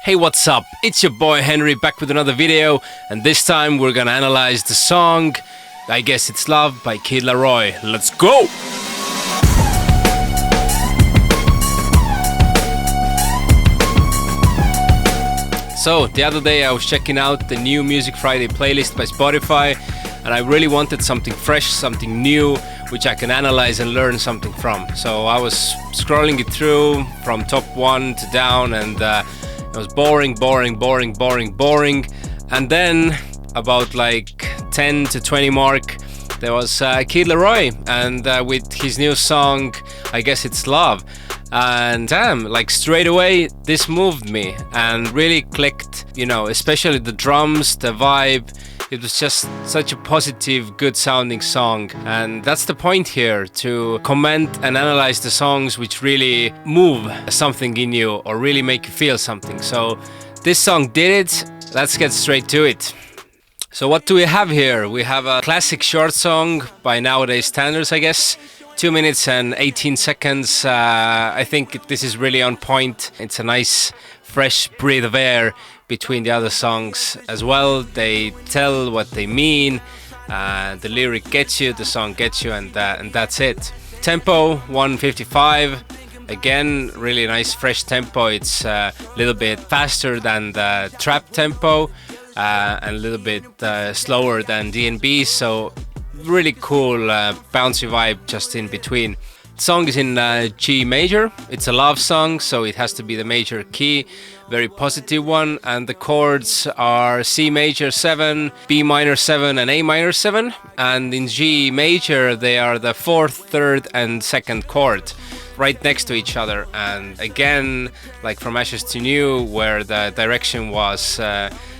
Hey, what's up? It's your boy Henry back with another video, and this time we're gonna analyze the song I Guess It's Love by Kid LAROI. Let's go! So, the other day I was checking out the new Music Friday playlist by Spotify, and I really wanted something fresh, something new, which I can analyze and learn something from. So I was scrolling it through from top one to down, and it was boring. And then about like 10 to 20 mark, there was Kid LAROI, and with his new song, I Guess It's Love. And damn, like straight away, this moved me and really clicked, especially the drums, the vibe. It was just such a positive, good sounding song. And that's the point here, to comment and analyze the songs which really move something in you or really make you feel something. So this song did it. Let's get straight to it. So what do we have here? We have a classic short song by nowadays standards, I guess. 2 minutes and 18 seconds. I think this is really on point. It's a nice, fresh breath of air between the other songs as well. They tell what they mean. The lyric gets you, the song gets you, and that's it. Tempo 155. Again, really nice, fresh tempo. It's a little bit faster than the trap tempo, and a little bit slower than D&B. So really cool, bouncy vibe just in between. The song is in G major. It's a love song, so it has to be the major key, very positive one. And the chords are C major 7, B minor 7, and A minor 7. And in G major, they are the 4th, 3rd, and 2nd chord, right next to each other. And again, like from Ashes to New, where the direction was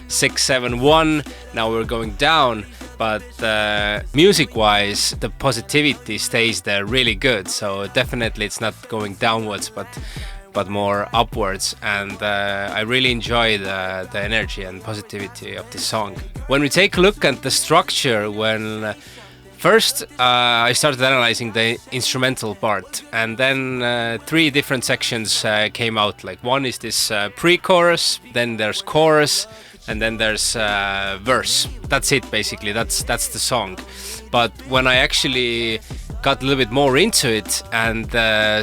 6, 7, 1, now we're going down. But music-wise, the positivity stays there really good. So definitely it's not going downwards, but more upwards. And I really enjoy the energy and positivity of this song. When we take a look at the structure, first I started analyzing the instrumental part, and then 3 different sections came out. Like one is this pre-chorus, then there's chorus, and then there's verse. That's it, basically. That's the song. But when I actually got a little bit more into it and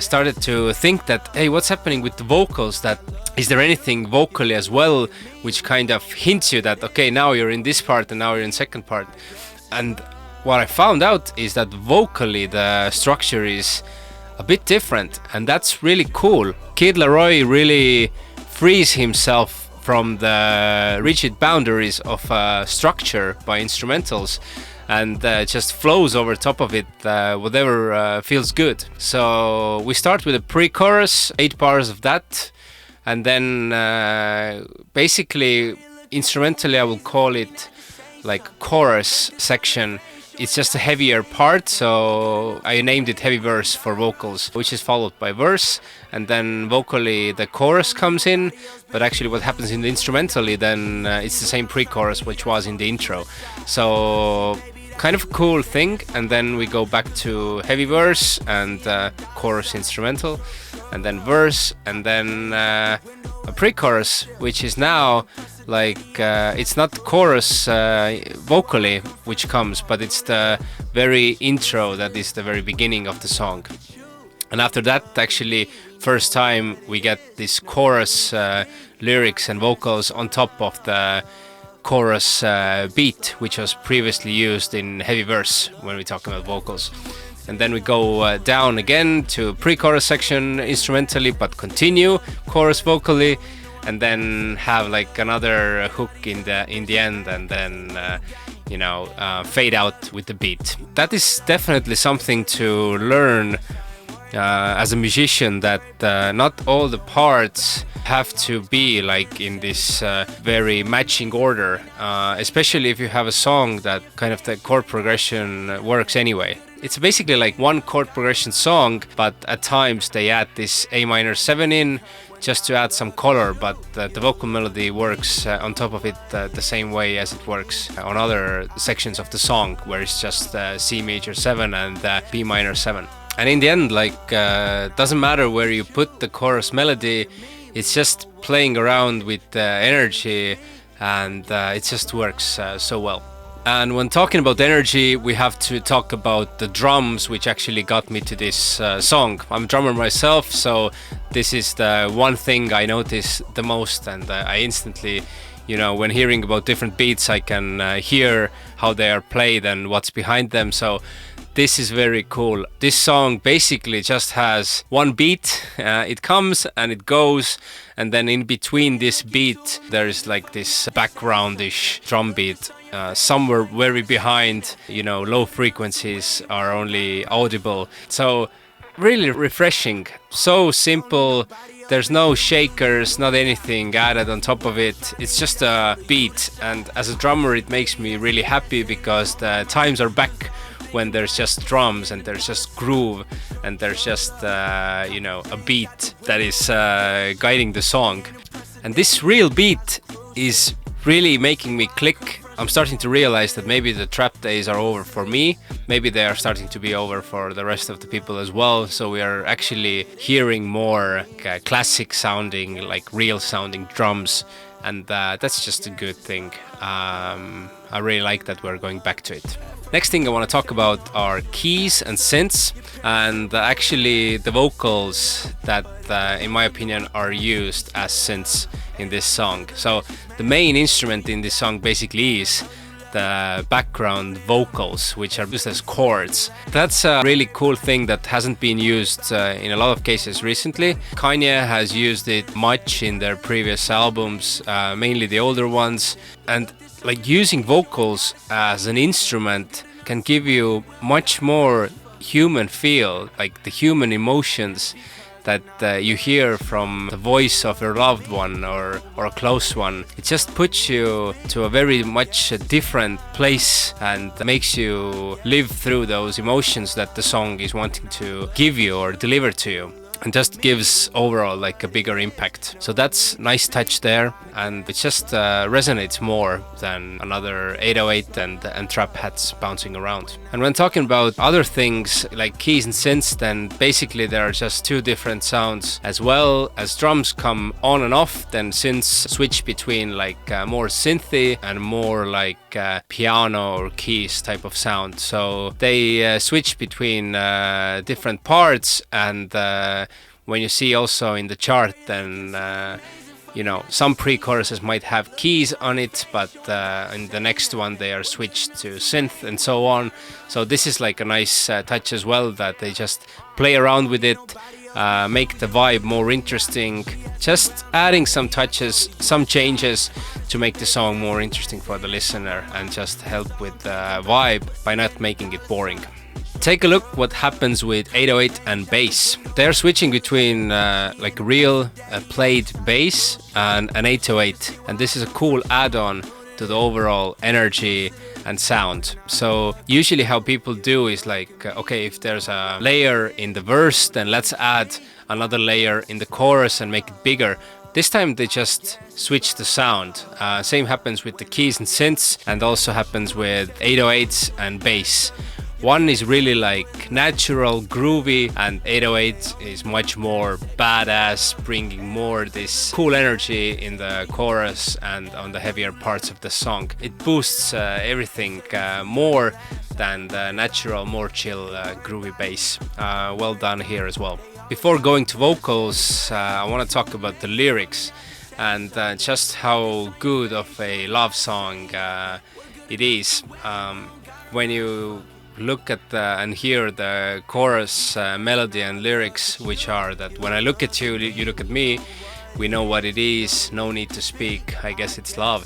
started to think that, hey, what's happening with the vocals? That is there anything vocally as well which kind of hints you that, okay, now you're in this part and now you're in second part? And what I found out is that vocally the structure is a bit different, and that's really cool. Kid LAROI really frees himself from the rigid boundaries of structure by instrumentals, and just flows over top of it, whatever feels good. So we start with a pre-chorus, 8 bars of that, and then basically instrumentally I will call it like chorus section. It's just a heavier part, so I named it heavy verse for vocals, which is followed by verse, and then vocally the chorus comes in. But actually what happens in the instrumentally, then it's the same pre-chorus which was in the intro. So kind of a cool thing. And then we go back to heavy verse and chorus instrumental, and then verse, and then a pre-chorus, which is now like it's not the chorus vocally which comes, but it's the very intro that is the very beginning of the song. And after that, actually first time we get this chorus lyrics and vocals on top of the chorus beat, which was previously used in heavy verse when we talk about vocals. And then we go down again to pre-chorus section instrumentally, but continue chorus vocally, and then have like another hook in the end, and then fade out with the beat. That is definitely something to learn as a musician, that not all the parts have to be like in this very matching order, especially if you have a song that kind of the chord progression works anyway. It's basically like one chord progression song, but at times they add this A minor 7 in just to add some color, but the vocal melody works on top of it the same way as it works on other sections of the song, where it's just C major 7 and B minor 7. And in the end, like doesn't matter where you put the chorus melody, it's just playing around with the energy, and it just works so well. And when talking about energy, we have to talk about the drums, which actually got me to this song. I'm a drummer myself, so this is the one thing I notice the most, and I instantly, when hearing about different beats, I can hear how they are played and what's behind them. So this is very cool. This song basically just has one beat. It comes and it goes, and then in between this beat, there is like this backgroundish drum beat. Somewhere very behind, low frequencies are only audible. So really refreshing. So simple. There's no shakers, not anything added on top of it. It's just a beat. And as a drummer, it makes me really happy because the times are back when there's just drums and there's just groove and there's just, a beat that is guiding the song. And this real beat is really making me click. I'm starting to realize that maybe the trap days are over for me. Maybe they are starting to be over for the rest of the people as well. So we are actually hearing more classic sounding, like real sounding drums. And that's just a good thing. I really like that we're going back to it. Next thing I want to talk about are keys and synths, and actually the vocals that, in my opinion, are used as synths in this song. So the main instrument in this song basically is the background vocals, which are used as chords. That's a really cool thing that hasn't been used in a lot of cases recently. Kanye has used it much in their previous albums, mainly the older ones, and like using vocals as an instrument can give you much more human feel, like the human emotions that you hear from the voice of your loved one or a close one. It just puts you to a very much different place and makes you live through those emotions that the song is wanting to give you or deliver to you, and just gives overall like a bigger impact. So that's nice touch there, and it just resonates more than another 808 and trap hats bouncing around. And when talking about other things like keys and synths, then basically there are just two different sounds. As well as drums come on and off, then synths switch between like more synthy and more like piano or keys type of sound. So they switch between different parts, and when you see also in the chart, then some pre-choruses might have keys on it, but in the next one they are switched to synth and so on. So this is like a nice touch as well, that they just play around with it, make the vibe more interesting, just adding some touches, some changes to make the song more interesting for the listener and just help with the vibe by not making it boring. Take a look what happens with 808 and bass. They're switching between like real played bass and an 808, and this is a cool add-on to the overall energy and sound. So usually how people do is like, okay, if there's a layer in the verse, then let's add another layer in the chorus and make it bigger. This time they just switch the sound. Same happens with the keys and synths, and also happens with 808s and bass. One is really like natural, groovy, and 808 is much more badass, bringing more this cool energy in the chorus and on the heavier parts of the song. It boosts everything more than the natural, more chill, groovy bass. Well done here as well. Before going to vocals, I want to talk about the lyrics and just how good of a love song it is. When you look at and hear the chorus melody and lyrics, which are that when I look at you, you look at me, we know what it is, no need to speak, I guess it's love.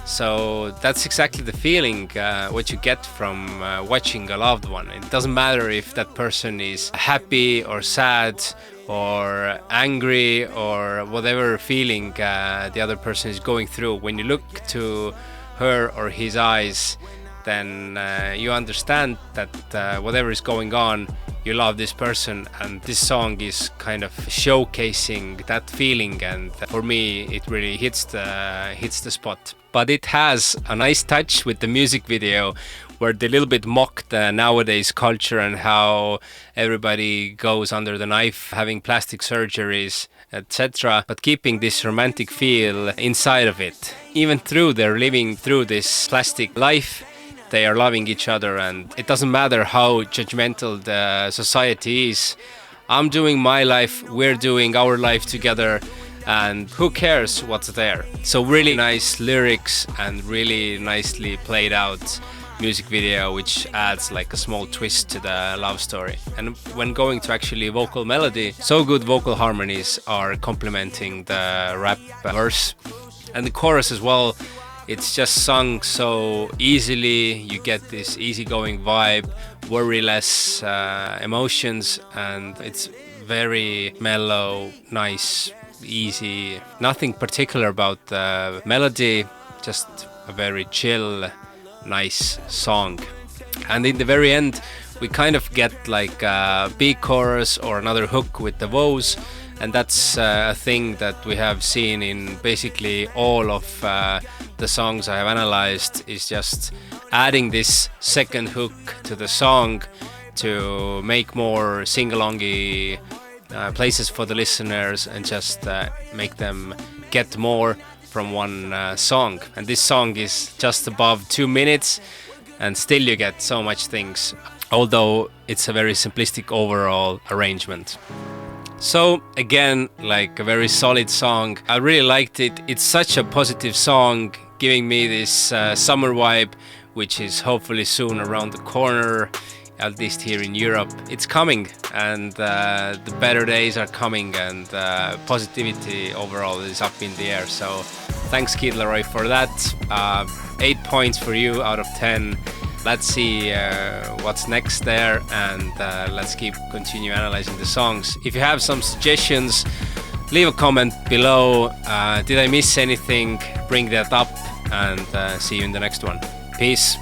So that's exactly the feeling what you get from watching a loved one. It doesn't matter if that person is happy or sad or angry or whatever feeling the other person is going through. When you look to her or his eyes, then you understand that whatever is going on, you love this person, and this song is kind of showcasing that feeling, and for me it really hits the spot. But it has a nice touch with the music video where they a little bit mock the nowadays culture and how everybody goes under the knife having plastic surgeries etc., but keeping this romantic feel inside of it. Even through they're living through this plastic life, they are loving each other, and it doesn't matter how judgmental the society is. I'm doing my life, we're doing our life together, and who cares what's there. So really nice lyrics and really nicely played out music video, which adds like a small twist to the love story. And when going to actually vocal melody, so good vocal harmonies are complementing the rap verse. And the chorus as well, it's just sung so easily. You get this easygoing vibe, worry-less emotions, and it's very mellow, nice, easy. Nothing particular about the melody, just a very chill, nice song. And in the very end, we kind of get like a B chorus or another hook with the woes, and that's a thing that we have seen in basically all of the songs I have analyzed, is just adding this second hook to the song to make more sing-alongy places for the listeners and just make them get more from one song. And this song is just above 2 minutes, and still you get so much things, although it's a very simplistic overall arrangement. So again, like a very solid song. I really liked it. It's such a positive song, giving me this summer vibe, which is hopefully soon around the corner, at least here in Europe. It's coming, and the better days are coming, and positivity overall is up in the air. So thanks, Kid LAROI, for that. 8 points for you out of 10. Let's see what's next there, and let's continue analyzing the songs. If you have some suggestions, leave a comment below. Did I miss anything? Bring that up, and see you in the next one. Peace.